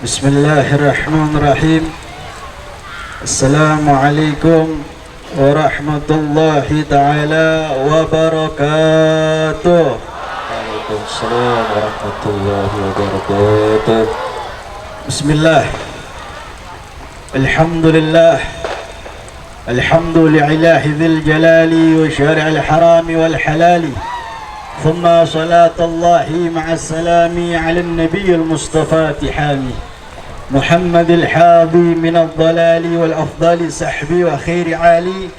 Bismillahirrahmanirrahim. Assalamualaikum warahmatullahi ta'ala wabarakatuh. Waalaikumsalam warahmatullahi wabarakatuh. Bismillah. Alhamdulillah. Alhamdulillahi dzil jalali wa syari'il harami wal halali. ثم صلاة الله مع السلام على النبي المصطفى تحامي محمد الحاضي من الضلال والأفضل سحبي وخير عالي.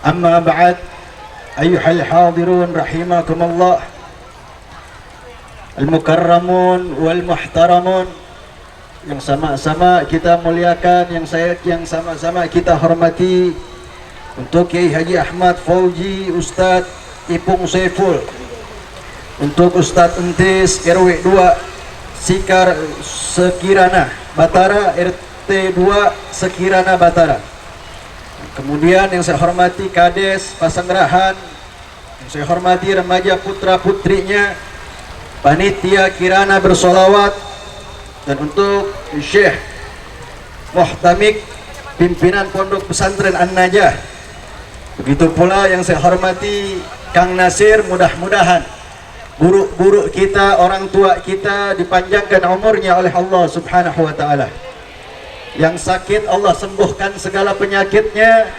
أما بعد أيها الحاضرون رحمكم الله المكرمون والمحترمون, yang sama-sama kita muliakan, yang sama-sama kita hormati. Untuk Kiai Haji Ahmad Fauji, Ustadz Ipung Saiful, untuk Ustadz Entis RW 2 Sikar Sekirana Batara, RT 2 Sekirana Batara. Kemudian yang saya hormati Kades Pasanggerahan, yang saya hormati remaja putra putrinya, panitia Kirana Bersolawat, dan untuk Syekh Muhtamik pimpinan Pondok Pesantren An-Najah. Begitu pula yang saya hormati Kang Nasir, mudah-mudahan guru-guru kita, orang tua kita dipanjangkan umurnya oleh Allah Subhanahu wa taala. Yang sakit Allah sembuhkan segala penyakitnya,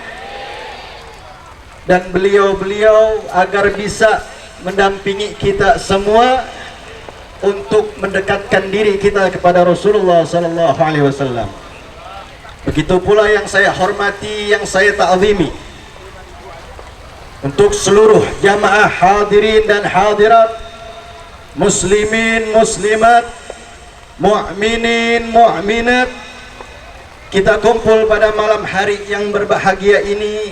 dan beliau-beliau agar bisa mendampingi kita semua untuk mendekatkan diri kita kepada Rasulullah sallallahu alaihi wasallam. Begitu pula yang saya hormati, yang saya ta'zimi, untuk seluruh jamaah hadirin dan hadirat, muslimin, muslimat, mu'minin, mu'minat, kita kumpul pada malam hari yang berbahagia ini.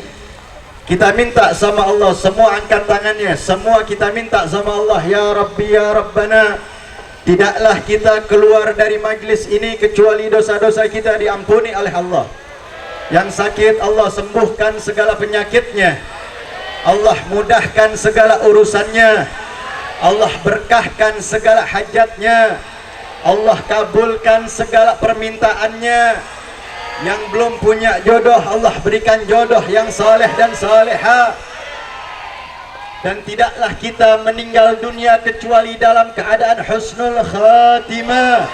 Kita minta sama Allah, semua angkat tangannya, semua kita minta sama Allah, ya Rabbi ya Rabbana, tidaklah kita keluar dari majlis ini kecuali dosa-dosa kita diampuni oleh Allah. Yang sakit Allah sembuhkan segala penyakitnya, Allah mudahkan segala urusannya, Allah berkahkan segala hajatnya, Allah kabulkan segala permintaannya. Yang belum punya jodoh Allah berikan jodoh yang saleh dan saleha. Dan tidaklah kita meninggal dunia kecuali dalam keadaan husnul khatimah.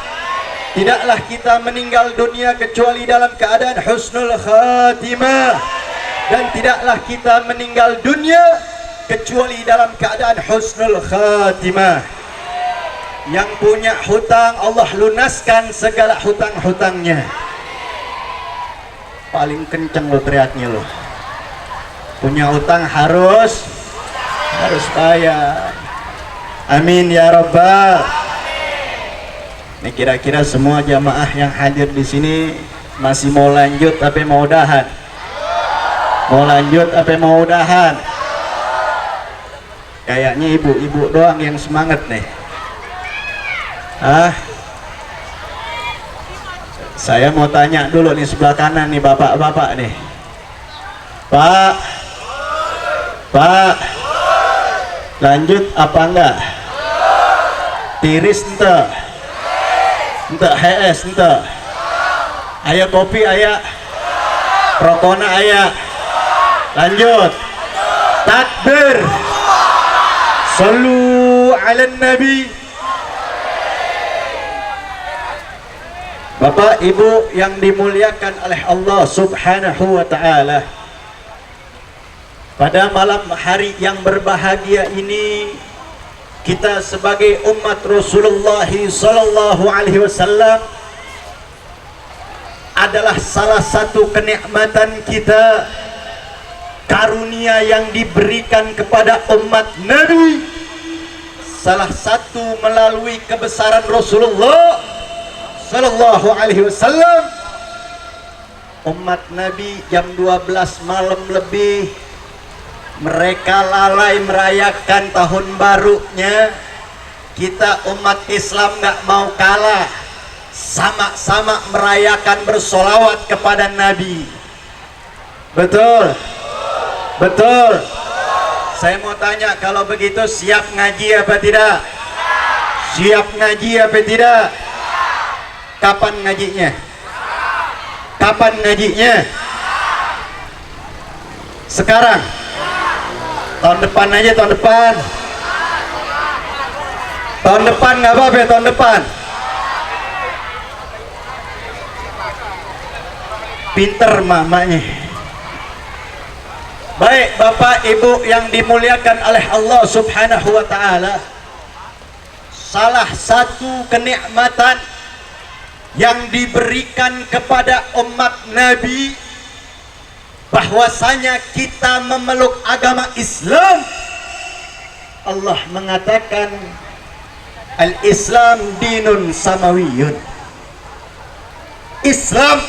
Tidaklah kita meninggal dunia kecuali dalam keadaan husnul khatimah. Dan tidaklah kita meninggal dunia kecuali dalam keadaan husnul khatimah. Yang punya hutang Allah lunaskan segala hutang-hutangnya. Paling kenceng lo teriaknya lo. Punya hutang harus bayar. Amin ya rabbal. Ini kira-kira semua jamaah yang hadir di sini masih mau lanjut tapi mau udahan? Mau lanjut apa mau udahan? Kayaknya ibu-ibu doang yang semangat nih. Saya mau tanya dulu nih sebelah kanan nih, bapak-bapak nih. Pak, lanjut apa enggak? Tiris ente? Ente HS ente? Aya kopi aya? Rokona aya? Lanjut. Takbir. Sallu ala nabi. Bapak Ibu yang dimuliakan oleh Allah Subhanahu wa taala, pada malam hari yang berbahagia ini, kita sebagai umat Rasulullah sallallahu alaihi wasallam adalah salah satu kenikmatan kita, karunia yang diberikan kepada umat Nabi, salah satu melalui kebesaran Rasulullah sallallahu alaihi wasallam. Umat Nabi jam 12 malam lebih mereka lalai merayakan tahun barunya. Kita umat Islam gak mau kalah, sama-sama merayakan bersolawat kepada Nabi. Betul? Betul. Saya mau tanya, kalau begitu siap ngaji apa tidak? Siap ngaji apa tidak? Kapan ngajinya? Kapan ngajinya? Sekarang? Tahun depan aja, tahun depan. Tahun depan nggak apa-apa ya, tahun depan. Pinter mamanya. Baik Bapak Ibu yang dimuliakan oleh Allah Subhanahu wa Ta'ala, salah satu kenikmatan yang diberikan kepada umat Nabi bahwasanya kita memeluk agama Islam. Allah mengatakan al-Islam dinun samawiyun. Islam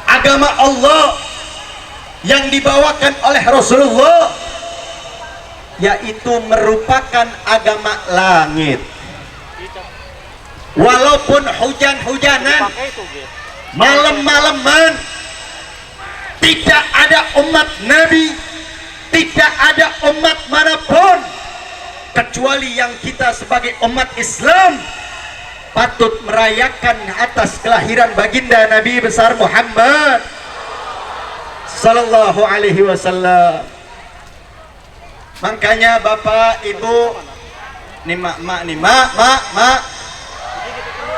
agama Allah yang dibawakan oleh Rasulullah, yaitu merupakan agama langit. Walaupun hujan-hujanan, malam-malaman, tidak ada umat Nabi, tidak ada umat manapun kecuali yang kita sebagai umat Islam patut merayakan atas kelahiran baginda Nabi besar Muhammad sallallahu alaihi wasallam. Makanya Bapak Ibu, nih mak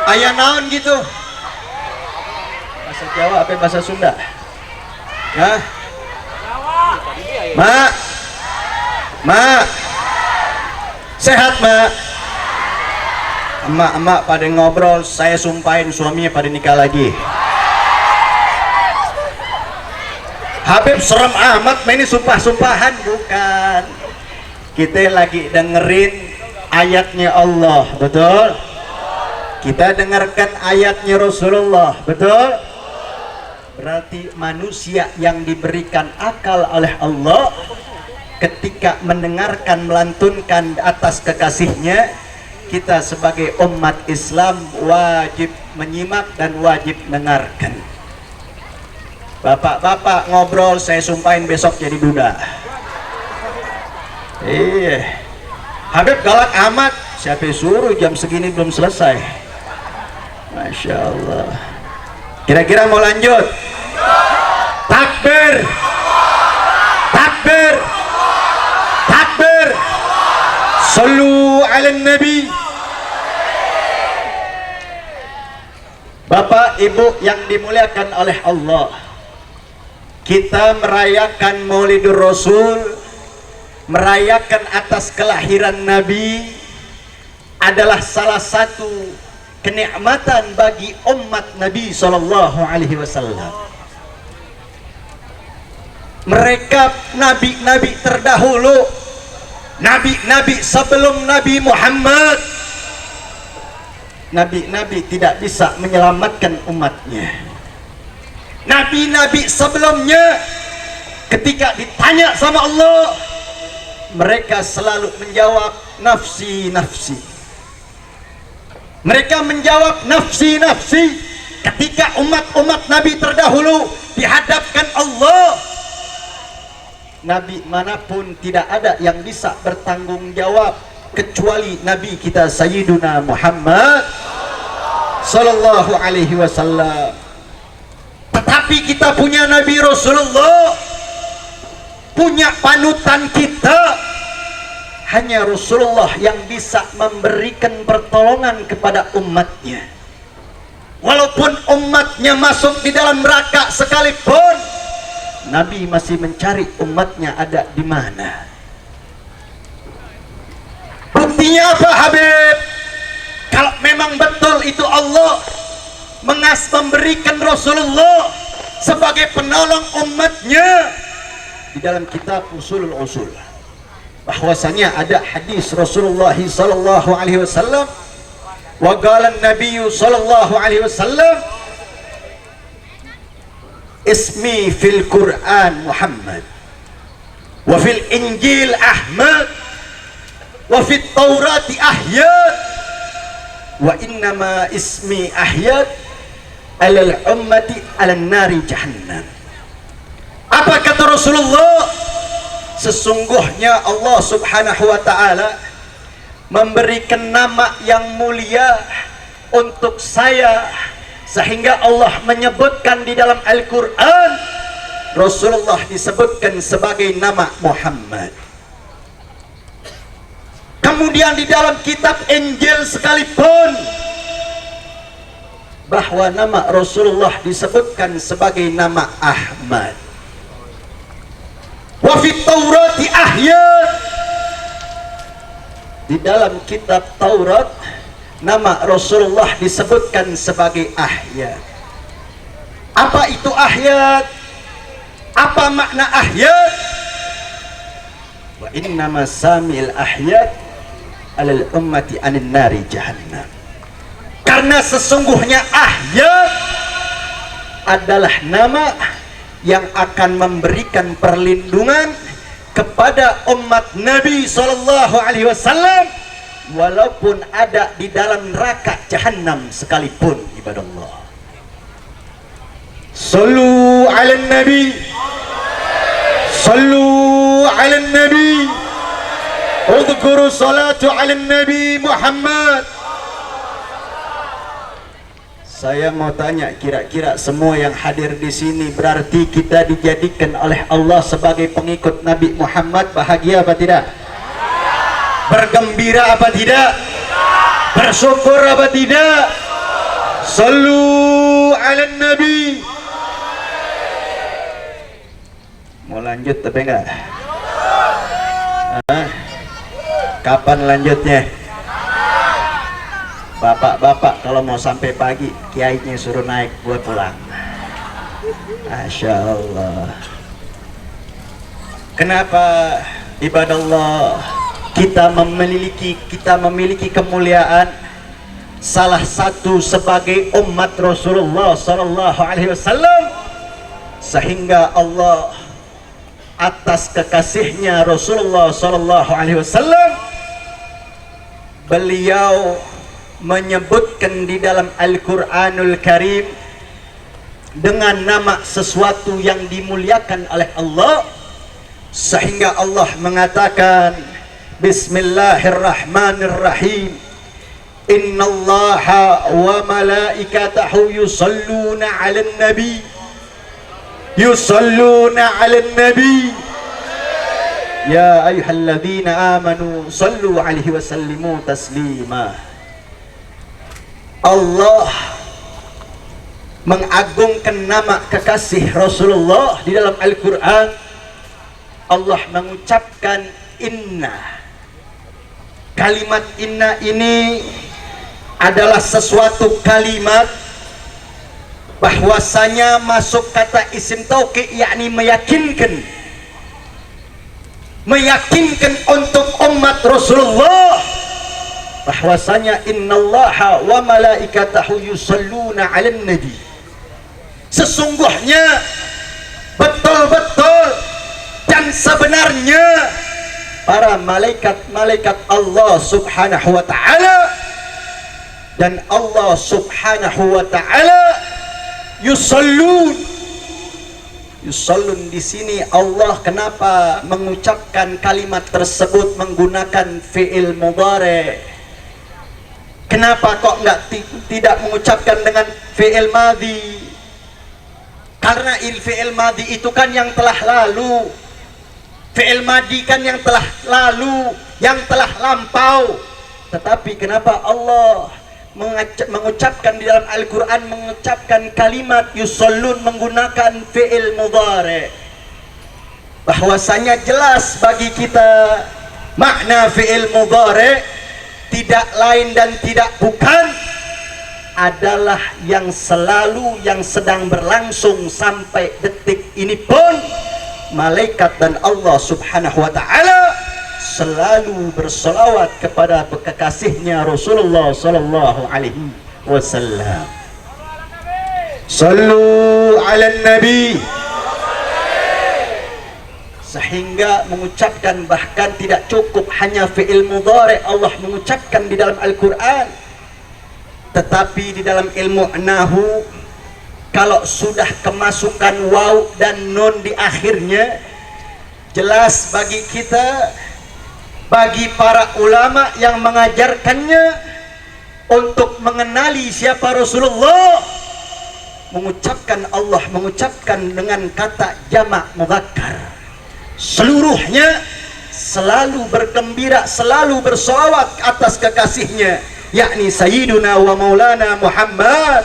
ayah naon gitu, bahasa Jawa apa bahasa Sunda? Hah? Mak sehat mak? Emak pada ngobrol, saya sumpahin suaminya pada nikah lagi. Habib serem amat, ini sumpah-sumpahan. Bukan, kita lagi dengerin ayatnya Allah, betul? Kita dengarkan ayatnya Rasulullah, betul? Berarti manusia yang diberikan akal oleh Allah ketika mendengarkan, melantunkan atas kekasihnya, kita sebagai umat Islam wajib menyimak dan wajib dengarkan. Bapak-bapak ngobrol, saya sumpahin besok jadi duda. Iya, Habib galak amat. Siapa suruh jam segini belum selesai? Masya Allah. Kira-kira mau lanjut? Takbir, takbir, takbir. Sallu ala Nabi. Bapak Ibu yang dimuliakan oleh Allah, kita merayakan Maulidur Rasul, merayakan atas kelahiran Nabi adalah salah satu kenikmatan bagi umat Nabi Sallallahu Alaihi Wasallam. Mereka nabi-nabi terdahulu, nabi-nabi sebelum Nabi Muhammad, nabi-nabi tidak bisa menyelamatkan umatnya. Nabi-nabi sebelumnya ketika ditanya sama Allah, mereka selalu menjawab nafsi nafsi. Mereka menjawab nafsi nafsi. Ketika umat-umat Nabi terdahulu dihadapkan Allah, Nabi manapun tidak ada yang bisa bertanggung jawab kecuali Nabi kita Sayyiduna Muhammad Sallallahu Alaihi Wasallam. Tetapi kita punya Nabi Rasulullah, punya panutan kita. Hanya Rasulullah yang bisa memberikan pertolongan kepada umatnya. Walaupun umatnya masuk di dalam neraka sekalipun, Nabi masih mencari umatnya ada di mana. Buktinya apa Habib? Kalau memang betul itu Allah memberikan Rasulullah sebagai penolong umatnya, di dalam kitab Usulul Usul bahwasanya ada hadis Rasulullah sallallahu alaihi wasallam, wa qala an-nabiy sallallahu alaihi wasallam, ismi fil Quran Muhammad, wa fil Injil Ahmad, wa fit Taurati Ahyad, wa innama ismi Ahyad alal ummati alan nari jahannam. Apa kata Rasulullah? Sesungguhnya Allah Subhanahu wa Ta'ala memberikan nama yang mulia untuk saya, sehingga Allah menyebutkan di dalam Al-Quran Rasulullah disebutkan sebagai nama Muhammad. Kemudian di dalam kitab Injil sekalipun bahwa nama Rasulullah disebutkan sebagai nama Ahmad. Wa fit Taurati Ahyad, di dalam kitab Taurat nama Rasulullah disebutkan sebagai Ahyad. Apa itu Ahyad? Apa makna Ahyad? Wa inna masamil Ahyad alal ummati anin nari jahannam. Karena sesungguhnya Ahyad adalah nama yang akan memberikan perlindungan kepada umat Nabi SAW walaupun ada di dalam neraka jahanam sekalipun. Ibadah Allah, sallu ala nabi, sallu ala nabi, udhkuru salatu ala nabi Muhammad. Saya mau tanya, kira-kira semua yang hadir di sini berarti kita dijadikan oleh Allah sebagai pengikut Nabi Muhammad, bahagia apa tidak? Bergembira apa tidak? Bersyukur apa tidak? Sallu ala nabi. Mau lanjut tapi enggak? Kapan lanjutnya? Bapak-bapak kalau mau sampai pagi, kiainya suruh naik buat pulang. Masya Allah. Kenapa ibadah Allah kita memiliki kemuliaan? Salah satu sebagai umat Rasulullah Sallallahu Alaihi Wasallam, sehingga Allah atas kekasihnya Rasulullah Sallallahu Alaihi Wasallam, beliau menyebutkan di dalam Al-Quranul Karim dengan nama sesuatu yang dimuliakan oleh Allah, sehingga Allah mengatakan Bismillahirrahmanirrahim, Innallaha wa malaikatahu yusalluna 'alan nabi, yusalluna 'alan nabi, ya ayyuhalladzina amanu sallu 'alaihi wa sallimu taslima. Allah mengagungkan nama kekasih Rasulullah di dalam Al-Quran. Allah mengucapkan inna. Kalimat inna ini adalah sesuatu kalimat bahwasanya masuk kata isim tauqi, yakni meyakinkan untuk umat Rasulullah bahwasanya innallaha wa malaikatahu yusalluna 'alan nabi. Sesungguhnya, betul-betul dan sebenarnya para malaikat-malaikat Allah Subhanahu wa taala dan Allah Subhanahu wa taala yusallun di sini Allah kenapa mengucapkan kalimat tersebut menggunakan fi'il mudhari'? Kenapa kok tidak mengucapkan dengan fi'il madhi? Karena fi'il madhi itu kan yang telah lalu. Fi'il madhi kan yang telah lalu, yang telah lampau. Tetapi kenapa Allah mengucapkan di dalam Al-Quran, mengucapkan kalimat yusallun menggunakan fi'il mudhari'? Bahwasanya jelas bagi kita makna fi'il mudhari' tidak lain dan tidak bukan adalah yang selalu, yang sedang berlangsung sampai detik ini pun. Malaikat dan Allah Subhanahu wa ta'ala selalu berselawat kepada kekasihnya Rasulullah Sallallahu Alaihi Wasallam. Sallu ala nabi. Sehingga mengucapkan bahkan tidak cukup hanya fi'il mudhari' Allah mengucapkan di dalam Al-Quran, tetapi di dalam ilmu nahu kalau sudah kemasukan waw dan nun di akhirnya, jelas bagi kita, bagi para ulama yang mengajarkannya, untuk mengenali siapa Rasulullah, mengucapkan dengan kata jamak mudzakkar. Seluruhnya selalu bergembira, selalu bersolawat atas kekasihnya, yakni Sayyiduna wa Maulana Muhammad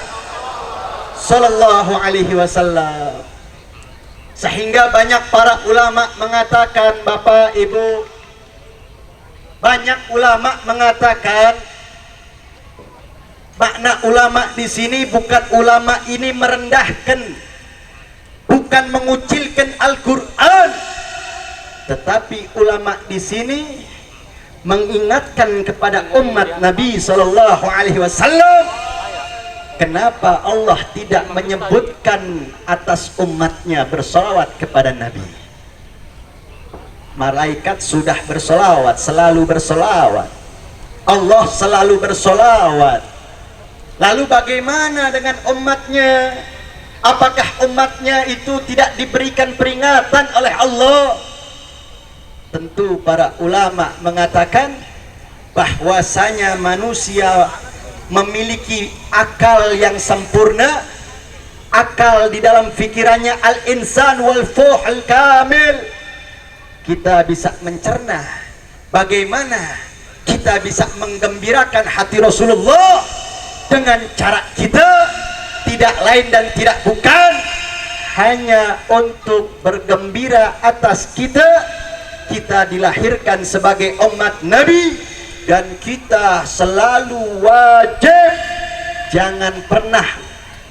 sallallahu alaihi wasallam. Sehingga banyak para ulama mengatakan, Bapak Ibu, banyak ulama mengatakan makna ulama di sini bukan ulama ini merendahkan, bukan mengucilkan Al-Quran, tetapi ulama di sini mengingatkan kepada umat Nabi Sallallahu Alaihi Wasallam, kenapa Allah tidak menyebutkan atas umatnya bersolawat kepada Nabi. Malaikat sudah bersolawat, selalu bersolawat, Allah selalu bersolawat. Lalu bagaimana dengan umatnya? Apakah umatnya itu tidak diberikan peringatan oleh Allah? Tentu para ulama mengatakan bahwasanya manusia memiliki akal yang sempurna, akal di dalam fikirannya al-insan wal fuhul kamil. Kita bisa mencerna bagaimana kita bisa menggembirakan hati Rasulullah dengan cara kita, tidak lain dan tidak bukan hanya untuk bergembira atas kita dilahirkan sebagai umat Nabi, dan kita selalu wajib jangan pernah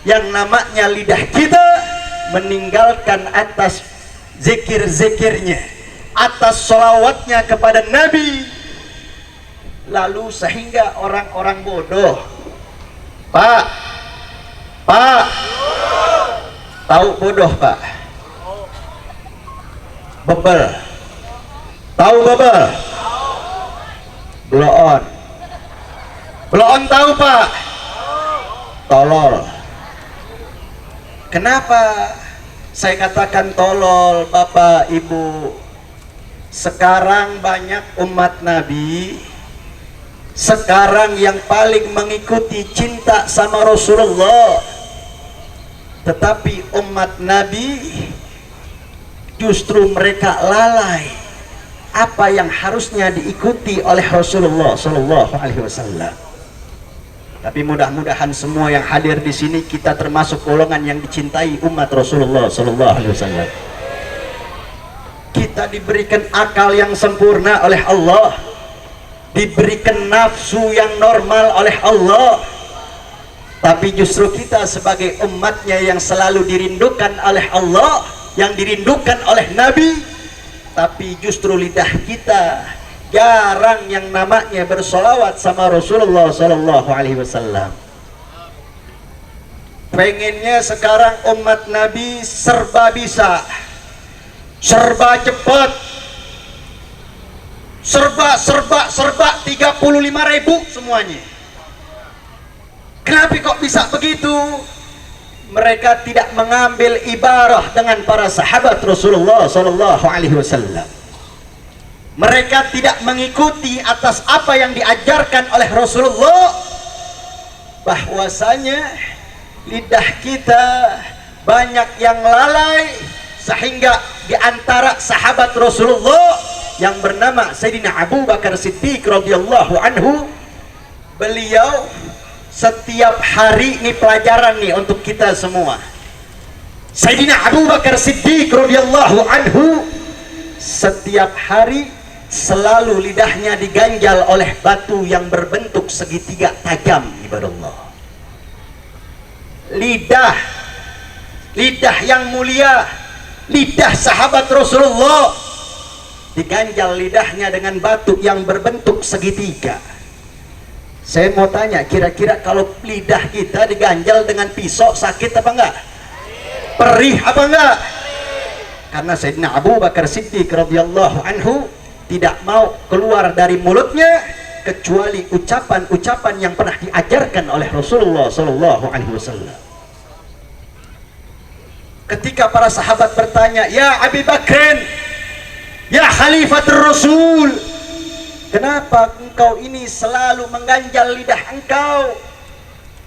yang namanya lidah kita meninggalkan atas zikir-zikirnya, atas sholawatnya kepada Nabi. Lalu sehingga orang-orang bodoh, Pak, tahu bodoh Pak? Bebel, tahu bebel? Bloon tahu Pak? Tolol. Kenapa saya katakan tolol, Bapak Ibu? Sekarang banyak umat Nabi sekarang yang paling mengikuti cinta sama Rasulullah, tetapi umat Nabi justru mereka lalai apa yang harusnya diikuti oleh Rasulullah Sallallahu Alaihi Wasallam. Tapi mudah-mudahan semua yang hadir di sini kita termasuk golongan yang dicintai umat Rasulullah Sallallahu Alaihi Wasallam. Kita diberikan akal yang sempurna oleh Allah, diberikan nafsu yang normal oleh Allah, tapi justru kita sebagai umatnya yang selalu dirindukan oleh Allah, yang dirindukan oleh Nabi, tapi justru lidah kita jarang yang namanya bersolawat sama Rasulullah Sallallahu Alaihi Wasallam. Pengennya sekarang umat Nabi serba bisa, serba cepat, serba 35.000 semuanya. Kenapa kok bisa begitu? Mereka tidak mengambil ibarah dengan para sahabat Rasulullah Sallallahu Alaihi Wasallam. Mereka tidak mengikuti atas apa yang diajarkan oleh Rasulullah, bahwasanya lidah kita banyak yang lalai, sehingga di antara sahabat Rasulullah yang bernama Sayyidina Abu Bakar Siddiq radhiyallahu anhu, beliau setiap hari, ini pelajaran nih untuk kita semua. Sayyidina Abu Bakar Siddiq radhiyallahu anhu setiap hari selalu lidahnya diganjal oleh batu yang berbentuk segitiga tajam, ibadallah. Lidah yang mulia, lidah sahabat Rasulullah, diganjal lidahnya dengan batu yang berbentuk segitiga. Saya mau tanya, kira-kira kalau lidah kita diganjal dengan pisau sakit apa enggak? Perih apa enggak? Karena Sayyidina Abu Bakar Siddiq radhiyallahu anhu tidak mau keluar dari mulutnya kecuali ucapan-ucapan yang pernah diajarkan oleh Rasulullah Sallallahu Alaihi Wasallam. Ketika para sahabat bertanya, ya Abi Bakrin, ya Khalifatul Rasul, kenapa engkau ini selalu mengganjal lidah engkau?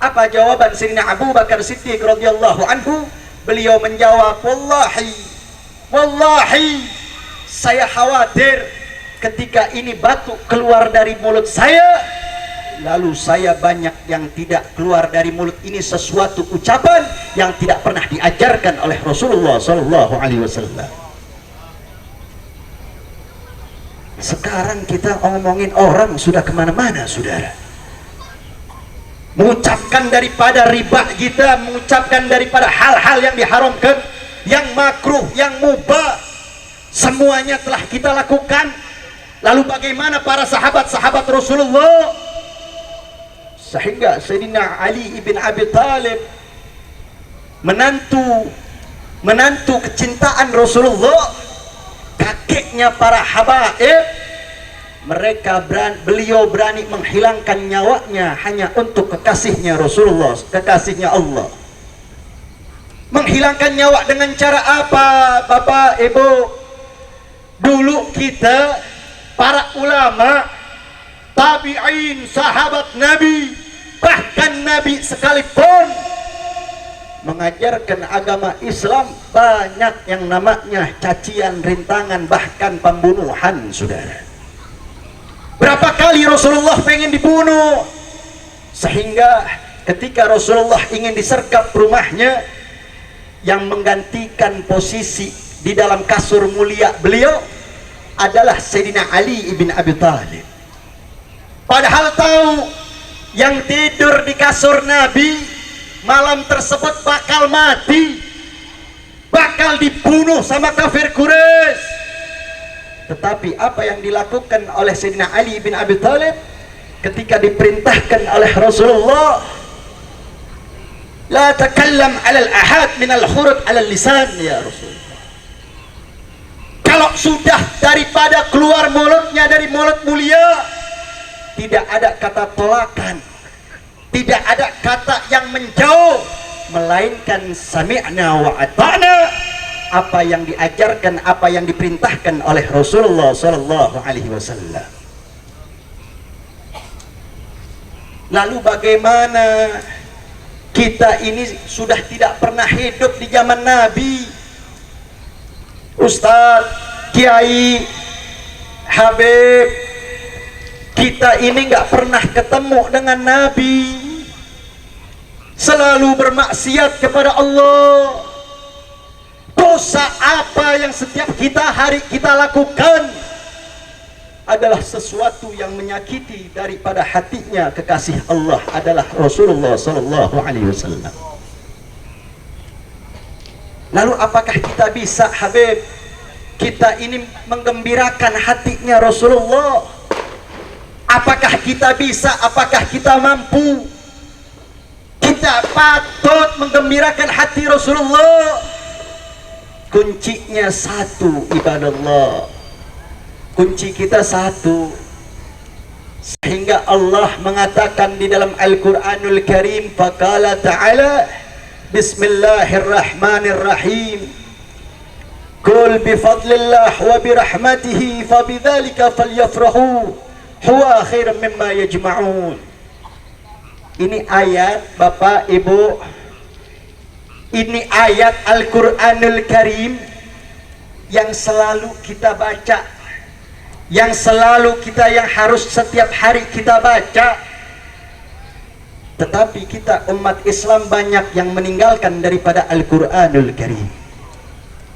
Apa jawaban Sayyidina Abu Bakar Siddiq radhiyallahu anhu? Beliau menjawab, wallahi saya khawatir ketika ini batu keluar dari mulut saya, lalu saya banyak yang tidak keluar dari mulut ini sesuatu ucapan yang tidak pernah diajarkan oleh Rasulullah sallallahu alaihi wasallam. Sekarang kita ngomongin orang sudah kemana-mana, saudara. Mengucapkan daripada riba kita, mengucapkan daripada hal-hal yang diharamkan, yang makruh, yang mubah, semuanya telah kita lakukan. Lalu bagaimana para sahabat-sahabat Rasulullah? Sehingga Sayyidina Ali ibn Abi Thalib, menantu kecintaan Rasulullah, kakeknya para habaib, beliau berani menghilangkan nyawanya hanya untuk kekasihnya Rasulullah, kekasihnya Allah. Menghilangkan nyawa dengan cara apa, Bapak Ibu? Dulu kita, para ulama, tabi'in, sahabat Nabi, bahkan Nabi sekalipun mengajarkan agama Islam, banyak yang namanya cacian, rintangan, bahkan pembunuhan, saudara. Berapa kali Rasulullah pengen dibunuh, sehingga ketika Rasulullah ingin disergap rumahnya, yang menggantikan posisi di dalam kasur mulia beliau adalah Sayyidina Ali ibn Abi Thalib. Padahal tahu yang tidur di kasur Nabi malam tersebut bakal mati, bakal dibunuh sama kafir Quraisy. Tetapi apa yang dilakukan oleh Sayyidina Ali bin Abi Thalib ketika diperintahkan oleh Rasulullah, la takallam alal ahad minal khurut alal lisan, ya Rasulullah. Kalau sudah daripada keluar mulutnya dari mulut mulia, tidak ada kata tolakan, tidak ada kata yang menjauh, melainkan sami'na wa ata'na. Apa yang diajarkan, apa yang diperintahkan oleh Rasulullah sallallahu alaihi wasallam. Lalu bagaimana kita ini sudah tidak pernah hidup di zaman Nabi? Ustadz, Kiai, Habib, kita ini nggak pernah ketemu dengan Nabi, selalu bermaksiat kepada Allah. Dosa apa yang setiap hari kita lakukan adalah sesuatu yang menyakiti daripada hatinya kekasih Allah adalah Rasulullah sallallahu alaihi wasallam. Lalu apakah kita bisa, Habib, kita ini menggembirakan hatinya Rasulullah? Apakah kita bisa, apakah kita mampu? Kita patut menggembirakan hati Rasulullah. Kuncinya satu, ibadallah. Kunci kita satu. Sehingga Allah mengatakan di dalam Al-Quranul Karim, faqala ta'ala, bismillahirrahmanirrahim, qul bifadlillah wa birahmatihi fabidzalika falyafrahu huwa khairum mimma yajma'un. Ini ayat, Bapak Ibu, ini ayat Al-Quranul Karim yang selalu kita baca, yang selalu kita, yang harus setiap hari kita baca. Tetapi kita umat Islam banyak yang meninggalkan daripada Al-Quranul Karim.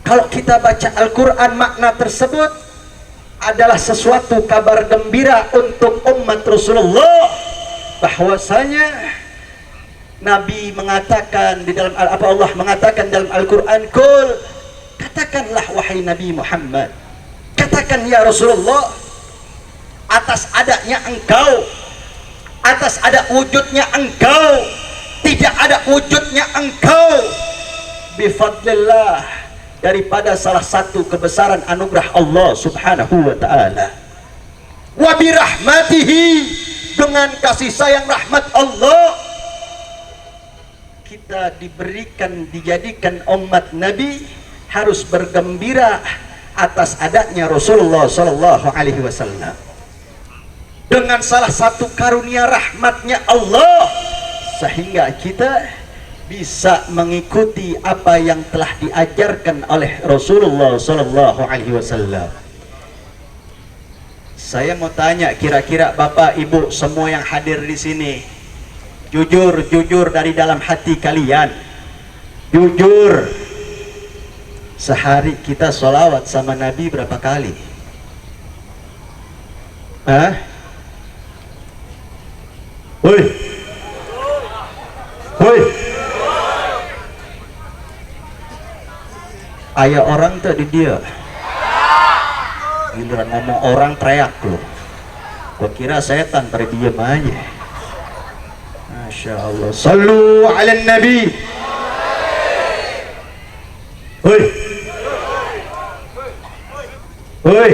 Kalau kita baca Al-Quran, makna tersebut adalah sesuatu kabar gembira untuk umat Rasulullah, bahwasanya Nabi mengatakan di dalam apa Allah mengatakan dalam Al-Quran, Qul, katakanlah wahai Nabi Muhammad, katakan ya Rasulullah, atas adanya engkau, atas ada wujudnya engkau, tidak ada wujudnya engkau, bifadlillah, daripada salah satu kebesaran anugerah Allah subhanahu wa ta'ala, wa birahmatihi, dengan kasih sayang rahmat Allah, kita diberikan, dijadikan umat Nabi harus bergembira atas adanya Rasulullah sallallahu alaihi wasallam. dengan salah satu karunia rahmatnya Allah, sehingga kita bisa mengikuti apa yang telah diajarkan oleh Rasulullah Sallallahu Alaihi Wasallam. Saya mau tanya, kira-kira Bapak Ibu semua yang hadir di sini, jujur dari dalam hati kalian, jujur, sehari kita sholawat sama Nabi berapa kali? Hah? Woi, woi, ayah orang tadi dia, giliran ngomong orang teriak loh. Gua kira setan pada diem aja. Masya Allah. Sallu ala Nabi. Woi, woi.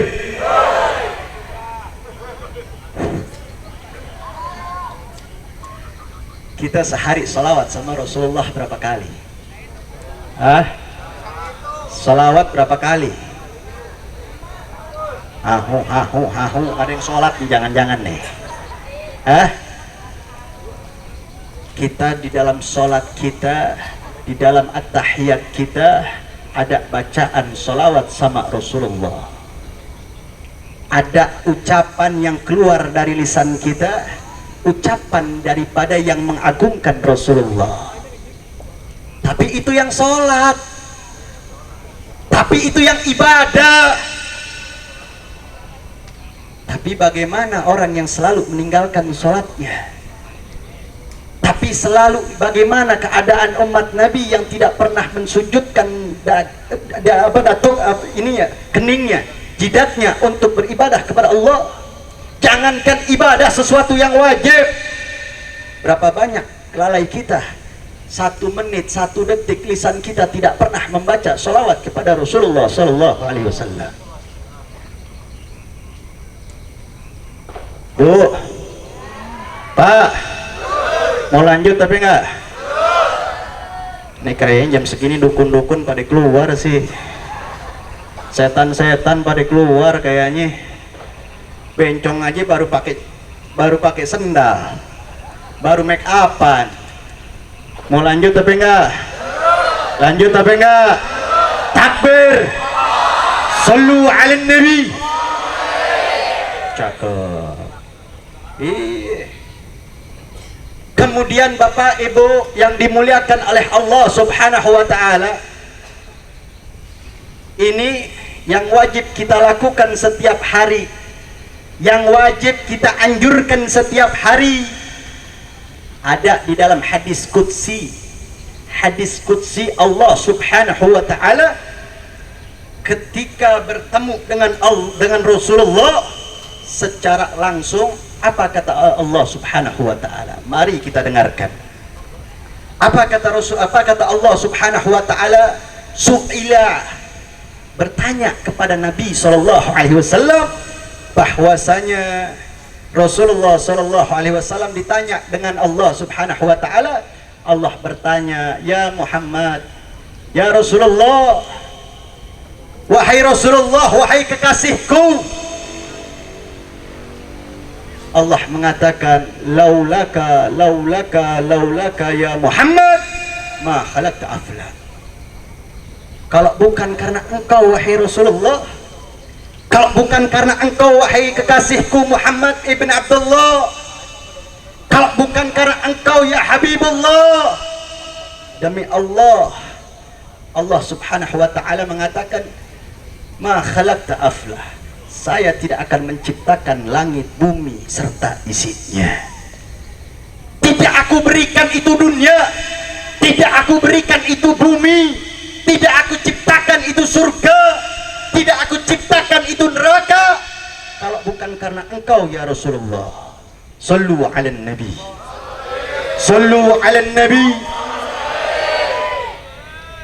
Kita sehari salawat sama Rasulullah berapa kali? Salawat berapa kali? Hahu, ada yang sholat nih, jangan-jangan nih. Kita di dalam sholat kita, di dalam at-tahiyat kita, ada bacaan salawat sama Rasulullah. Ada ucapan yang keluar dari lisan kita, ucapan daripada yang mengagungkan Rasulullah. Tapi itu yang sholat, tapi itu yang ibadah. Tapi bagaimana orang yang selalu meninggalkan sholatnya? Tapi selalu bagaimana keadaan umat Nabi yang tidak pernah mensujudkan keningnya, jidatnya untuk beribadah kepada Allah? Jangankan ibadah sesuatu yang wajib, berapa banyak lalai kita, 1 menit 1 detik lisan kita tidak pernah membaca sholawat kepada Rasulullah Sallallahu Alaihi Wasallam. Bu, Pak, mau lanjut tapi enggak? Ini kayaknya jam segini dukun-dukun pada keluar sih, setan-setan pada keluar kayaknya. Bencong aja baru pakai sendal, baru make upan. Mau lanjut tapi enggak? Lanjut tapi enggak? Takbir. Sallu ala Nabi. Cakep. Kemudian Bapak Ibu yang dimuliakan oleh Allah Subhanahu wa taala, ini yang wajib kita lakukan setiap hari, yang wajib kita anjurkan setiap hari. Ada di dalam hadis qudsi. Hadis qudsi Allah Subhanahu wa taala ketika bertemu dengan Rasulullah secara langsung, apa kata Allah Subhanahu wa taala? Mari kita dengarkan. Apa kata Allah Subhanahu wa taala? Su'ila, bertanya kepada Nabi sallallahu alaihi wasallam, bahwasanya Rasulullah sallallahu alaihi wasallam ditanya dengan Allah Subhanahu wa taala. Allah bertanya, "Ya Muhammad, ya Rasulullah, wahai Rasulullah, wahai kekasihku." Allah mengatakan, "Laulaka, laulaka, laulaka ya Muhammad, ma khalaqta aflak." Kalau bukan karena engkau wahai Rasulullah, kalau bukan karena engkau wahai kekasihku Muhammad ibn Abdullah, kalau bukan karena engkau ya Habibullah, demi Allah, Allah Subhanahu wa taala mengatakan, "Ma khalaqta aflah." Saya tidak akan menciptakan langit, bumi serta isinya. Tidak aku berikan itu dunia, tidak aku berikan itu bumi, tidak aku ciptakan itu surga, tidak aku ciptakan itu neraka, kalau bukan karena engkau ya Rasulullah. Sallu ala Nabi, sallu ala Nabi.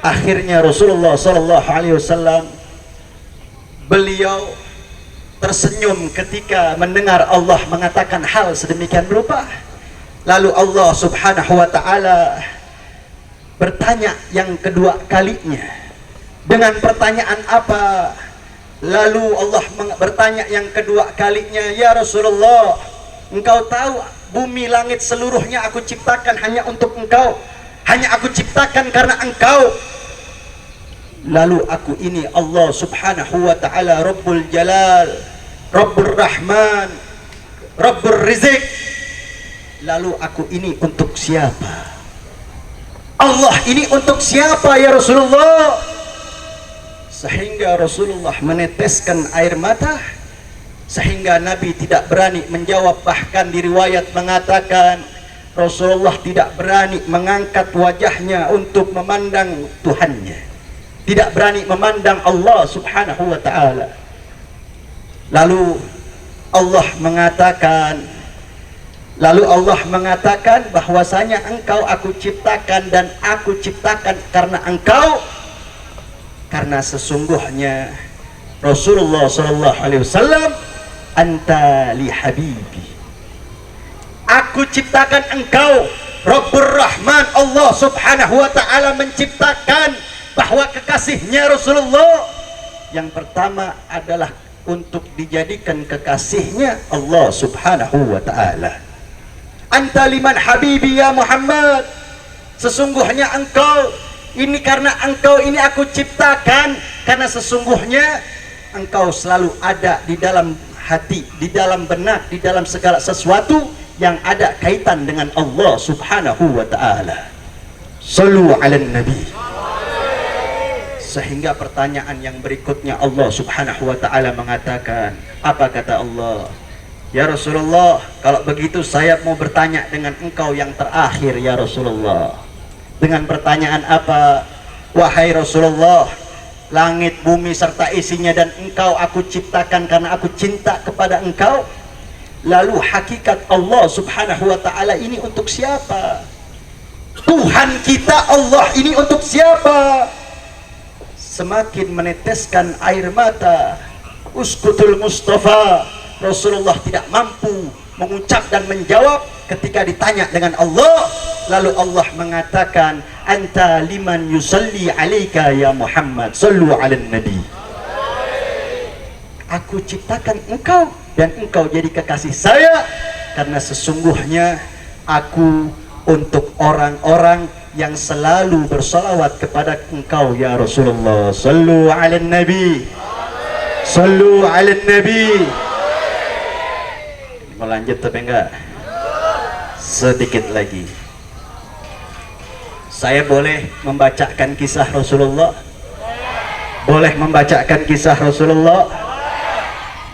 Akhirnya Rasulullah sallallahu alaihi wasallam, beliau tersenyum ketika mendengar Allah mengatakan hal sedemikian rupa. Lalu Allah Subhanahu wa taala bertanya yang kedua kalinya. Dengan pertanyaan apa? Lalu Allah bertanya yang kedua kalinya, "Ya Rasulullah, Engkau tahu bumi langit seluruhnya aku ciptakan hanya untuk engkau, hanya aku ciptakan karena engkau. Lalu aku ini Allah subhanahu wa ta'ala, Rabbul Jalal, Rabbul Rahman, Rabbul Rizq. Lalu aku ini untuk siapa? Allah ini untuk siapa ya Rasulullah? Sehingga Rasulullah meneteskan air mata, sehingga Nabi tidak berani menjawab. Bahkan di riwayat mengatakan Rasulullah tidak berani mengangkat wajahnya untuk memandang Tuhannya, tidak berani memandang Allah subhanahu wa ta'ala. Lalu Allah mengatakan bahwasanya engkau aku ciptakan, dan aku ciptakan karena engkau, karena sesungguhnya Rasulullah sallallahu alaihi wasallam, anta li habibi, aku ciptakan engkau. Rabbur Rahman, Allah subhanahu wa ta'ala menciptakan bahwa kekasihnya Rasulullah yang pertama adalah untuk dijadikan kekasihnya Allah subhanahu wa ta'ala. Anta liman habibi ya Muhammad, sesungguhnya engkau ini, karena engkau ini aku ciptakan, karena sesungguhnya engkau selalu ada di dalam hati, di dalam benak, di dalam segala sesuatu yang ada kaitan dengan Allah subhanahu wa ta'ala. Sallu ala nabi. Sehingga pertanyaan yang berikutnya Allah subhanahu wa ta'ala mengatakan, apa kata Allah? Ya Rasulullah, kalau begitu saya mau bertanya dengan engkau yang terakhir ya Rasulullah. Dengan pertanyaan apa? Wahai Rasulullah, langit, bumi serta isinya dan engkau aku ciptakan karena aku cinta kepada engkau. Lalu hakikat Allah subhanahu wa ta'ala ini untuk siapa? Tuhan kita Allah ini untuk siapa? Semakin meneteskan air mata, uskutul Mustafa, Rasulullah tidak mampu mengucap dan menjawab ketika ditanya dengan Allah. Lalu Allah mengatakan, anta liman yusalli alaika ya Muhammad, sallu ala nabi. Aku ciptakan engkau dan engkau jadi kekasih saya, karena sesungguhnya aku untuk orang-orang yang selalu bersalawat kepada engkau ya Rasulullah. Sallu ala nabi, sallu ala nabi. Mau lanjut tapi enggak? Sedikit lagi. Saya boleh membacakan kisah Rasulullah? Boleh membacakan kisah Rasulullah?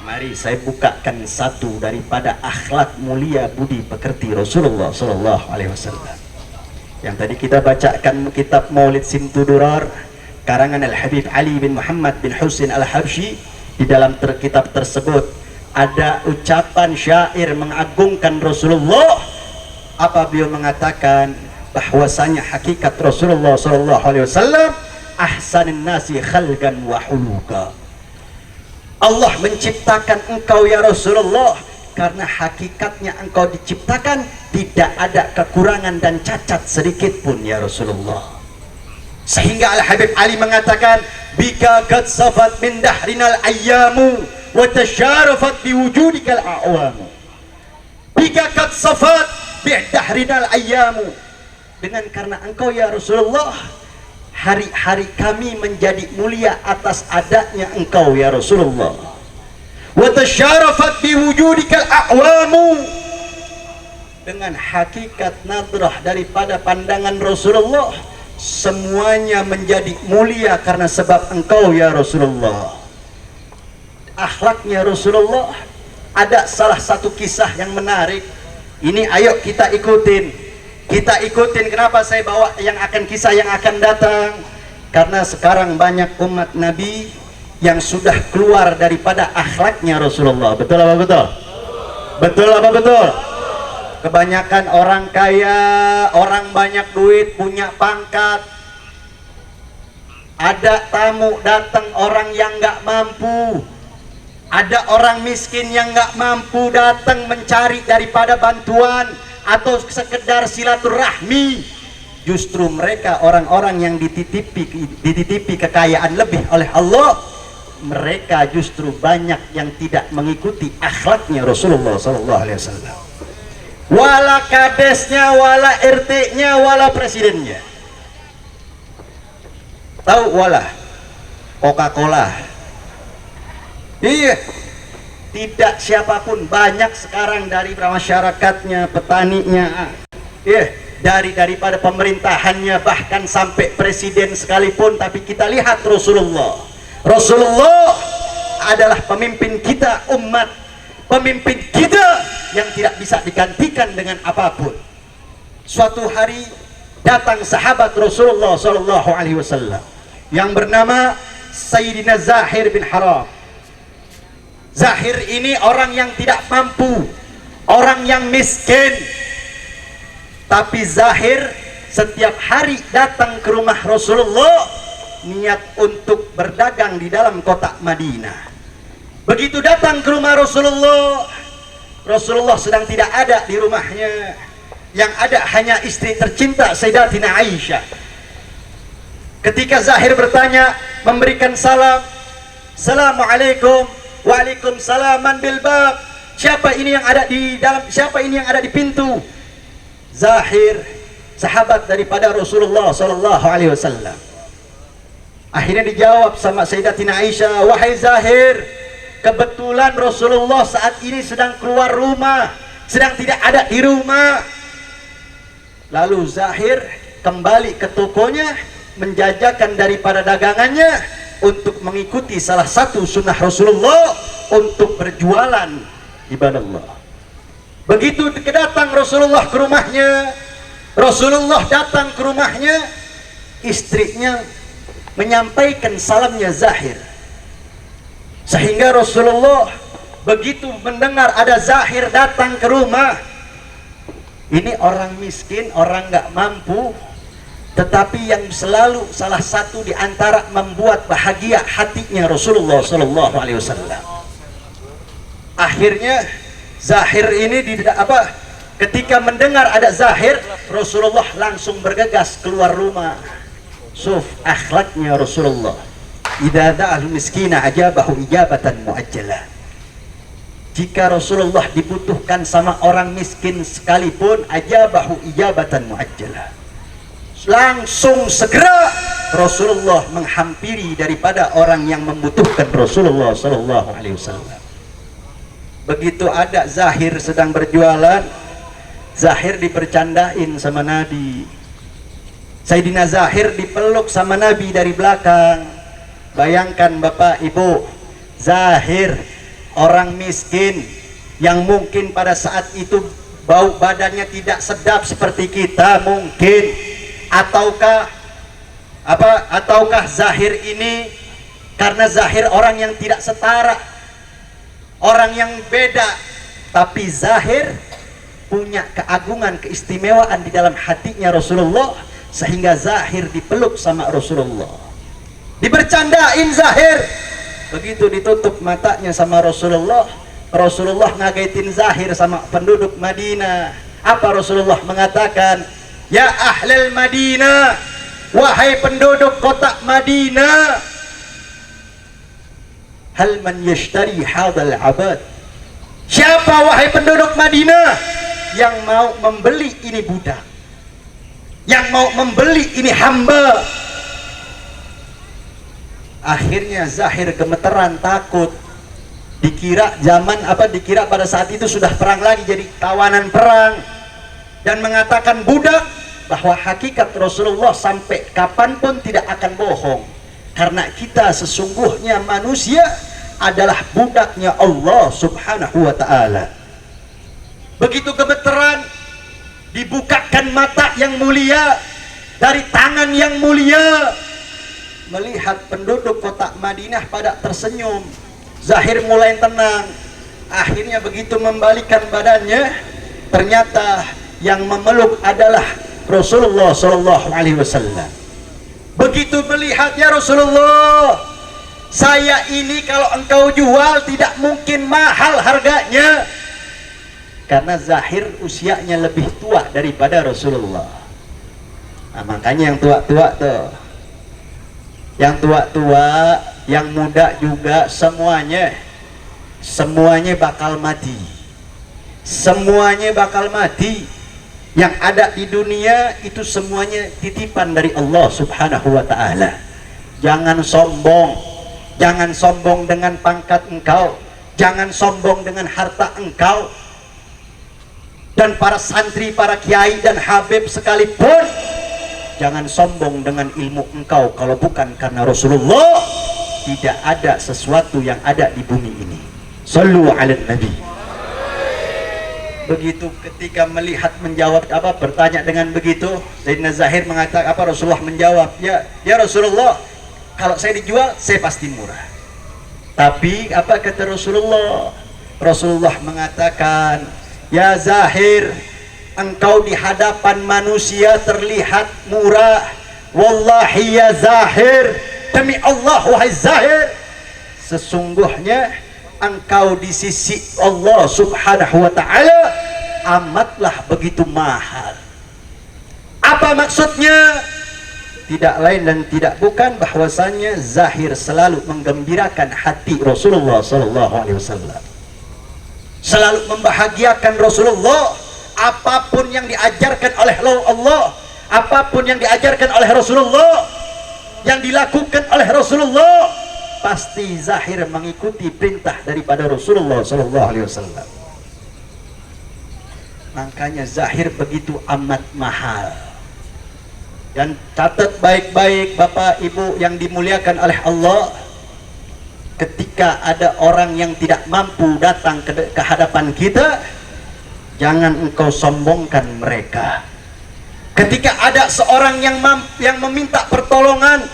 Mari saya bukakan satu daripada akhlak mulia budi pekerti Rasulullah sallallahu alaihi wasallam. Yang tadi kita bacakan kitab Maulid Simtudurar karangan Al-Habib Ali bin Muhammad bin Husain Al-Habsyi. Di dalam kitab tersebut ada ucapan syair mengagungkan Rasulullah. Apa beliau mengatakan? Bahwasanya hakikat Rasulullah sallallahu alaihi wasallam ahsanin nasi khalqan wa huluka. Allah menciptakan engkau ya Rasulullah karena hakikatnya engkau diciptakan tidak ada kekurangan dan cacat sedikit pun ya Rasulullah. Sehingga Al-Habib Ali mengatakan, bika qad safat min dahrinal ayyamu wa tasharafat biwujudikal a'wamu. Bika qad safat bi dahrinal ayyamu, dengan karena engkau ya Rasulullah hari-hari kami menjadi mulia atas adanya engkau ya Rasulullah. Wa tasharafat biwujudikal a'wamu, dengan hakikat nadrah daripada pandangan Rasulullah semuanya menjadi mulia karena sebab engkau ya Rasulullah. Akhlaknya Rasulullah ada salah satu kisah yang menarik. Ini ayo kita ikutin. Kita ikutin. Kenapa saya bawa yang akan kisah yang akan datang? Karena sekarang banyak umat Nabi yang sudah keluar daripada akhlaknya Rasulullah. Betul apa betul? Betul apa betul? Kebanyakan orang kaya, orang banyak duit, punya pangkat. Ada tamu datang orang yang nggak mampu. Ada orang miskin yang nggak mampu datang mencari daripada bantuan atau sekedar silaturahmi. Justru mereka orang-orang yang dititipi kekayaan lebih oleh Allah, mereka justru banyak yang tidak mengikuti akhlaknya Rasulullah sallallahu alaihi wasallam. wala kadesnya, wala RT-nya, wala presidennya. Tahu wala Coca-Cola? Iya, tidak siapapun, banyak sekarang dari masyarakatnya, petaninya, daripada pemerintahannya, bahkan sampai presiden sekalipun. Tapi kita lihat Rasulullah adalah pemimpin kita, umat, pemimpin kita yang tidak bisa digantikan dengan apapun. Suatu hari datang sahabat Rasulullah Sallallahu Alaihi Wasallam yang bernama Sayyidina Zahir bin Haram. Zahir ini orang yang tidak mampu, orang yang miskin. Tapi Zahir setiap hari datang ke rumah Rasulullah, niat untuk berdagang di dalam kota Madinah. Begitu datang ke rumah Rasulullah, Rasulullah sedang tidak ada di rumahnya. Yang ada hanya istri tercinta Sayyidatina Aisyah. Ketika Zahir bertanya, memberikan salam, Assalamualaikum. Waalaikumsalam, man bil bab. Siapa ini yang ada di dalam? Siapa ini yang ada di pintu? Zahir, sahabat daripada Rasulullah sallallahu alaihi wasallam. Akhirnya dijawab sama Sayyidatina Aisyah, wahai Zahir, kebetulan Rasulullah saat ini sedang keluar rumah, sedang tidak ada di rumah. Lalu Zahir kembali ke tokonya, menjajakan daripada dagangannya untuk mengikuti salah satu sunnah Rasulullah untuk berjualan ibadah Allah. Begitu kedatang Rasulullah ke rumahnya, Rasulullah datang ke rumahnya, istrinya menyampaikan salamnya Zahir. Sehingga Rasulullah begitu mendengar ada Zahir datang ke rumah, ini orang miskin, orang nggak mampu, tetapi yang selalu salah satu di antara membuat bahagia hatinya Rasulullah Sallallahu Alaihi Wasallam. Akhirnya Zahir ini ketika mendengar ada Zahir, Rasulullah langsung bergegas keluar rumah. Suf akhlaknya Rasulullah. Idza da'al miskina ajabahu ijabatan muajjalah. Jika Rasulullah dibutuhkan sama orang miskin sekalipun, ajabahu ijabatan muajjalah. Langsung segera Rasulullah menghampiri daripada orang yang membutuhkan Rasulullah Sallallahu Alaihi Wasallam. Begitu ada Zahir sedang berjualan, Zahir dipercandain sama Nabi. Sayyidina Zahir dipeluk sama Nabi dari belakang. Bayangkan Bapak Ibu, Zahir orang miskin yang mungkin pada saat itu bau badannya tidak sedap seperti kita mungkin, ataukah Zahir ini karena Zahir orang yang tidak setara, orang yang beda, tapi Zahir punya keagungan, keistimewaan di dalam hatinya Rasulullah, sehingga Zahir dipeluk sama Rasulullah, dibercandain Zahir. Begitu ditutup matanya sama Rasulullah, Rasulullah ngagaitin Zahir sama penduduk Madinah. Apa Rasulullah mengatakan? Ya ahlal Madinah, wahai penduduk kota Madinah, hal man yashtari hadal abad. Siapa wahai penduduk Madinah yang mau membeli ini budak, yang mau membeli ini hamba? Akhirnya Zahir gemeteran, takut. Dikira dikira pada saat itu sudah perang lagi, jadi tawanan perang, dan mengatakan budak, bahwa hakikat Rasulullah sampai kapanpun tidak akan bohong, karena kita sesungguhnya manusia adalah budaknya Allah Subhanahu wa ta'ala. Begitu gemeteran, dibukakan mata yang mulia dari tangan yang mulia, melihat penduduk kota Madinah pada tersenyum. Zahir mulai tenang. Akhirnya begitu membalikan badannya, ternyata yang memeluk adalah Rasulullah Sallallahu Alaihi Wasallam. Begitu melihatnya Rasulullah, saya ini kalau engkau jual tidak mungkin mahal harganya, karena Zahir usianya lebih tua daripada Rasulullah. Nah, makanya yang tua-tua tuh, yang tua-tua, yang muda juga, semuanya bakal mati. semuanya bakal mati. Yang ada di dunia itu semuanya titipan dari Allah Subhanahu wa ta'ala. Jangan sombong, jangan sombong dengan pangkat engkau, jangan sombong dengan harta engkau. Dan para santri, para kiai dan habib sekalipun, jangan sombong dengan ilmu engkau. Kalau bukan karena Rasulullah, tidak ada sesuatu yang ada di bumi ini. Sallu ala Nabi. Begitu ketika melihat menjawab bertanya dengan begitu, Sayyidina Zahir mengatakan Rasulullah menjawab, ya Rasulullah, kalau saya dijual saya pasti murah. Tapi apa kata Rasulullah? Rasulullah mengatakan, ya Zahir, engkau di hadapan manusia terlihat murah. Wallahi ya Zahir, demi Allah wahai Zahir, sesungguhnya engkau di sisi Allah Subhanahu wa ta'ala amatlah begitu mahal. Apa maksudnya? Tidak lain dan tidak bukan bahwasannya Zahir selalu menggembirakan hati Rasulullah sallallahu alaihi wasallam, selalu membahagiakan Rasulullah. Apapun yang diajarkan oleh Allah, apapun yang diajarkan oleh Rasulullah, yang dilakukan oleh Rasulullah, pasti Zahir mengikuti perintah daripada Rasulullah sallallahu alaihi wasallam. Makanya Zahir begitu amat mahal. Dan catat baik-baik Bapak Ibu yang dimuliakan oleh Allah, ketika ada orang yang tidak mampu datang ke hadapan kita, jangan engkau sombongkan mereka. Ketika ada seorang yang meminta pertolongan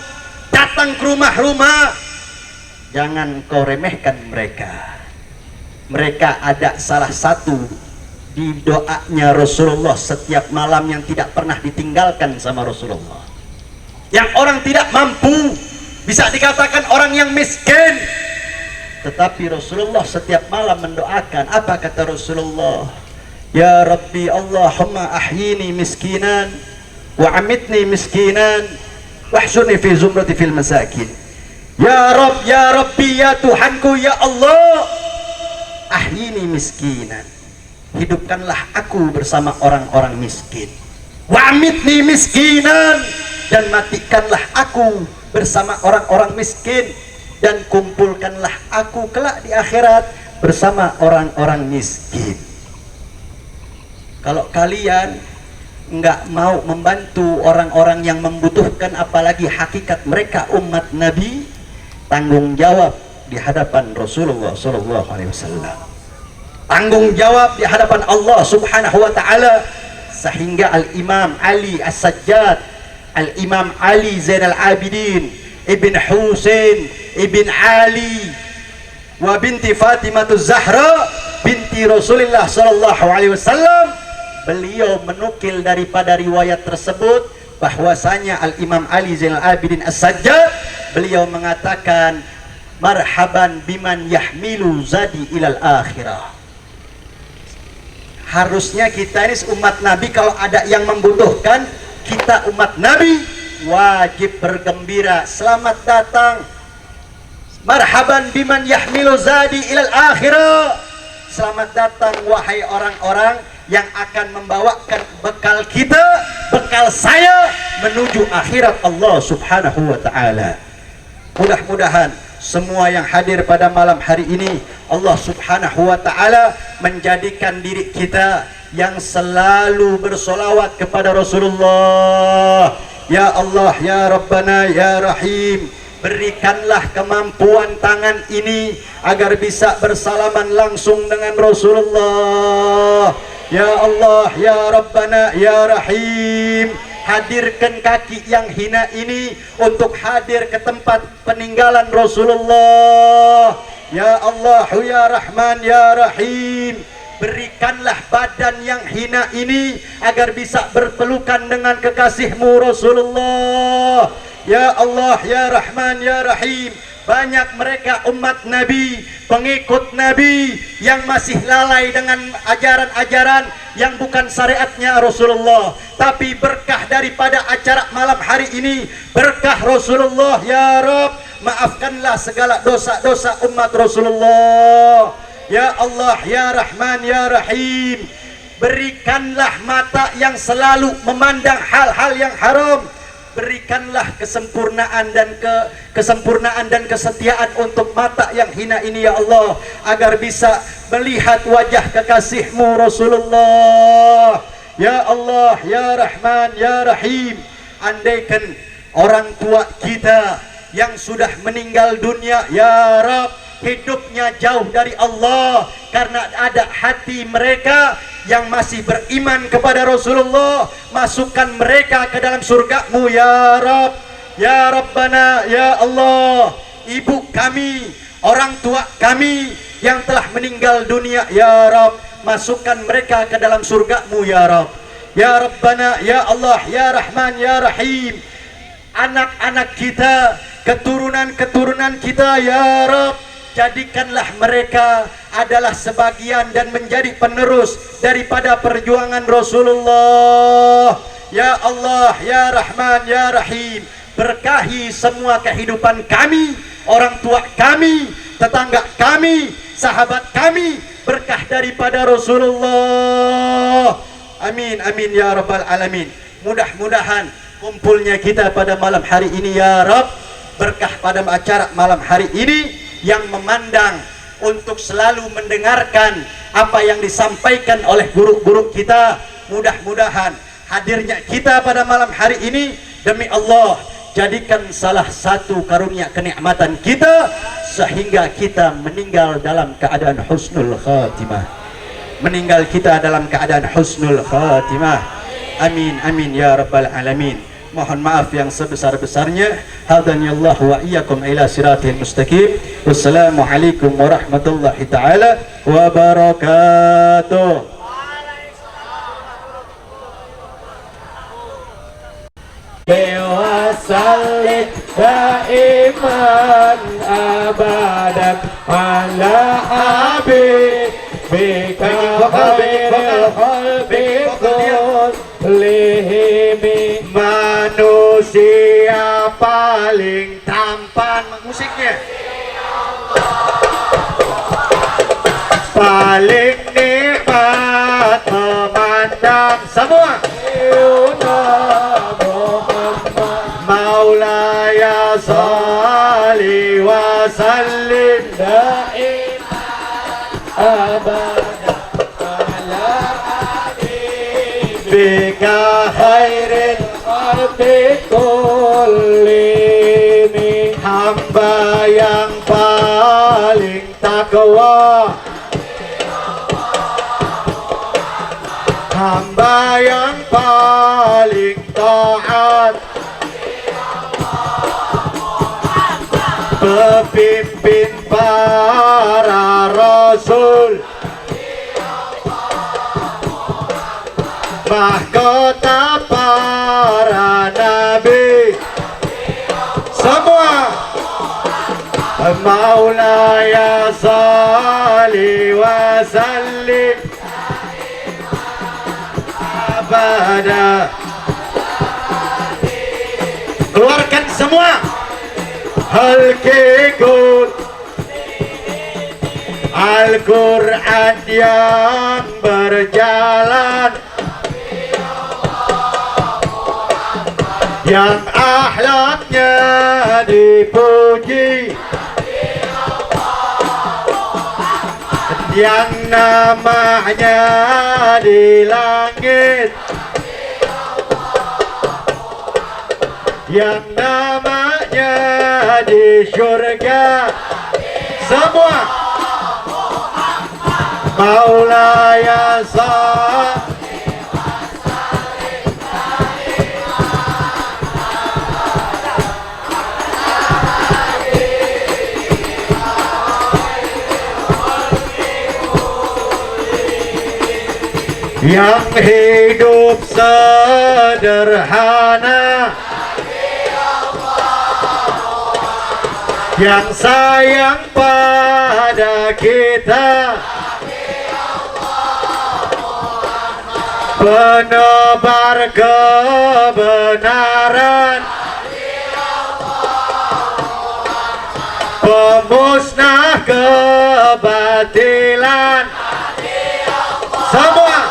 datang ke rumah-rumah, jangan engkau remehkan mereka. Mereka ada salah satu di doanya Rasulullah setiap malam yang tidak pernah ditinggalkan sama Rasulullah. Yang orang tidak mampu, bisa dikatakan orang yang miskin, tetapi Rasulullah setiap malam mendoakan. Apa kata Rasulullah? Ya Rabbi Allahumma ahyini miskinan wa amitni miskinan wahsyurni fi zumrati fil masakin. Ya Rabb, ya Rabbi, ya Tuhanku, ya Allah, ahyini miskinan, hidupkanlah aku bersama orang-orang miskin. Wa amitni miskinan, dan matikanlah aku bersama orang-orang miskin, dan kumpulkanlah aku kelak di akhirat bersama orang-orang miskin. Kalau kalian nggak mau membantu orang-orang yang membutuhkan, apalagi hakikat mereka umat Nabi, tanggung jawab di hadapan Rasulullah sallallahu alaihi wasallam, tanggung jawab di hadapan Allah Subhanahu wa ta'ala. Sehingga Al-Imam Ali As-Sajjad, Al-Imam Ali Zainal Abidin Ibn Husain Ibn Ali wa binti Fatimah Zahra binti Rasulullah sallallahu alaihi wasallam, beliau menukil daripada riwayat tersebut bahwasanya Al-Imam Ali Zainal Abidin As-Sajjad, beliau mengatakan, marhaban biman yahmilu zadi ilal akhirah. Harusnya kita ini umat Nabi, kalau ada yang membutuhkan, kita umat Nabi wajib bergembira, selamat datang, marhaban biman yahmilu zadi ilal akhirah, selamat datang wahai orang-orang yang akan membawakan bekal kita, bekal saya menuju akhirat Allah Subhanahu wa ta'ala. Mudah-mudahan semua yang hadir pada malam hari ini, Allah Subhanahu wa ta'ala menjadikan diri kita yang selalu bersolawat kepada Rasulullah. Ya Allah, ya Rabbana, ya Rahim, berikanlah kemampuan tangan ini agar bisa bersalaman langsung dengan Rasulullah. Ya Allah, ya Rabbana, ya Rahim, hadirkan kaki yang hina ini untuk hadir ke tempat peninggalan Rasulullah. Ya Allah, ya Rahman, ya Rahim, berikanlah badan yang hina ini agar bisa berpelukan dengan kekasihmu Rasulullah. Ya Allah, ya Rahman, ya Rahim, banyak mereka umat Nabi, pengikut Nabi yang masih lalai dengan ajaran-ajaran yang bukan syariatnya Rasulullah. Tapi berkah daripada acara malam hari ini, berkah Rasulullah, ya Rabb, maafkanlah segala dosa-dosa umat Rasulullah. Ya Allah, Ya Rahman, Ya Rahim, berikanlah mata yang selalu memandang hal-hal yang haram. Berikanlah kesempurnaan dan kesetiaan untuk mata yang hina ini ya Allah, agar bisa melihat wajah kekasih-Mu Rasulullah. Ya Allah, Ya Rahman, Ya Rahim, andaikan orang tua kita yang sudah meninggal dunia ya Rabb, hidupnya jauh dari Allah karena ada hati mereka yang masih beriman kepada Rasulullah, masukkan mereka ke dalam surga-Mu ya Rabb. Ya Rabbana, Ya Allah, ibu kami, orang tua kami yang telah meninggal dunia ya Rabb, masukkan mereka ke dalam surga-Mu ya Rabb. Ya Rabbana, Ya Allah, Ya Rahman, Ya Rahim, anak-anak kita, keturunan-keturunan kita ya Rabb, jadikanlah mereka adalah sebagian dan menjadi penerus daripada perjuangan Rasulullah. Ya Allah, Ya Rahman, Ya Rahim, berkahi semua kehidupan kami, orang tua kami, tetangga kami, sahabat kami, berkah daripada Rasulullah. Amin, amin ya Rabbal Alamin. Mudah-mudahan kumpulnya kita pada malam hari ini ya Rabb, berkah pada acara malam hari ini yang memandang untuk selalu mendengarkan apa yang disampaikan oleh guru-guru kita. Mudah-mudahan hadirnya kita pada malam hari ini demi Allah jadikan salah satu karunia kenikmatan kita sehingga kita meninggal dalam keadaan husnul khatimah. Meninggal kita dalam keadaan husnul khatimah. Amin, amin ya Rabbal Alamin. Mohon maaf yang sebesar-besarnya. Hadanillahu wa iyyakum ila siratil mustaqim. Wassalamualaikum warahmatullahi taala wabarakatuh. Wasallit daiman abadan ala habibika khairul khalqi kullihim. Manusia paling tampan, musiknya paling nikmat memandang semua. Maulaya salli wa sallim daiman abadan ala habibika khairil khalqi kullihim. Hamba yang paling takwa, hamba yang paling taat, pemimpin para rasul, mahkota para nabi, semua. Maulaya salli wa sallim abada. Keluarkan semua. Al-Qur'an, Al-Quran yang berjalan, yang akhlaknya dipuji, yang namanya di langit, yang namanya di surga, semua. Maulaya salli wa sallim yang hidup sederhana, yang sayang pada kita, penebar kebenaran, pemusnah kebatilan. Semua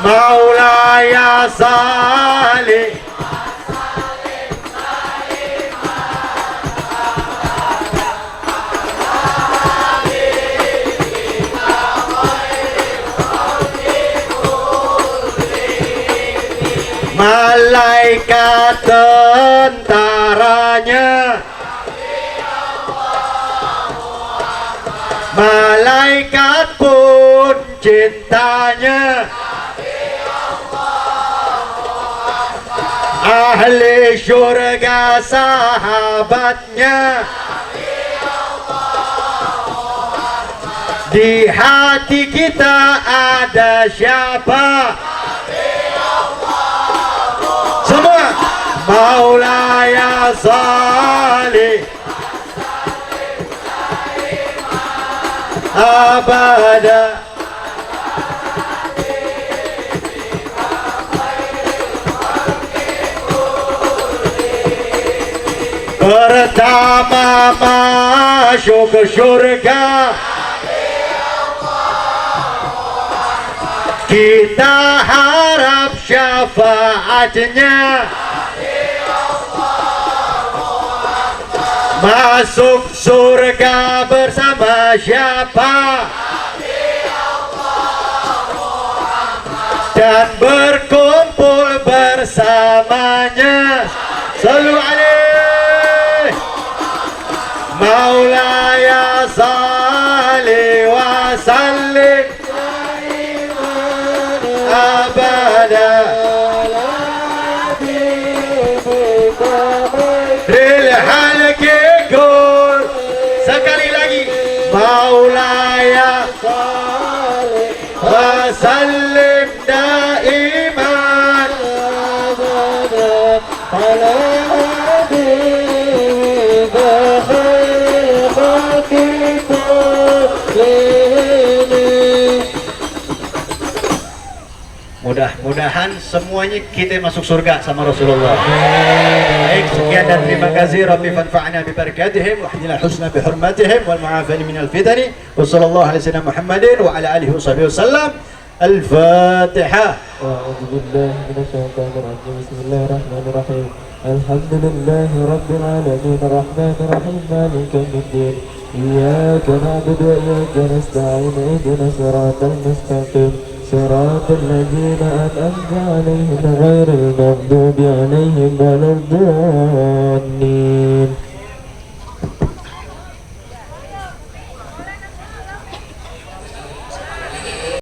Maulaya salli malaikat tentaranya, malaikat pun cintanya, ahli syurga sahabatnya, di hati kita ada siapa? Semua Maulaya salli abada. Pertama masuk ke surga kita harap syafaatnya. Masuk surga bersama siapa? Dan berkumpul bersamanya. Sallu alaih Maulaya salli wa sallim abada lil halqi kul. Sekali lagi Maulaya salli wa sallim daiman abada ala habibika khairil khalqi kullihim. Mudah-mudahan semuanya kita masuk surga sama Rasulullah. Baik, sekian dan terima kasih. Rabbi fanfa'na bi barakatihim wa hdina husna bi hurmatihim wal mu'afani minal fitani. Wa sallallahu alaihi wasallam Muhammadin wa ala alihi washabihi wasallam. Al-Fatihah. A'udzu billahi minasyaitonir rajim. Bismillahirrahmanirrahim. Alhamdulillahi rabbil alamin arrahmanir rahim maliki yaumiddin. Iyyaka na'budu wa iyyaka nasta'in. Ihdinas siratal mustaqim. صراط الذين أنعمت عليهم غير المغضوب عليهم ولا الضالين.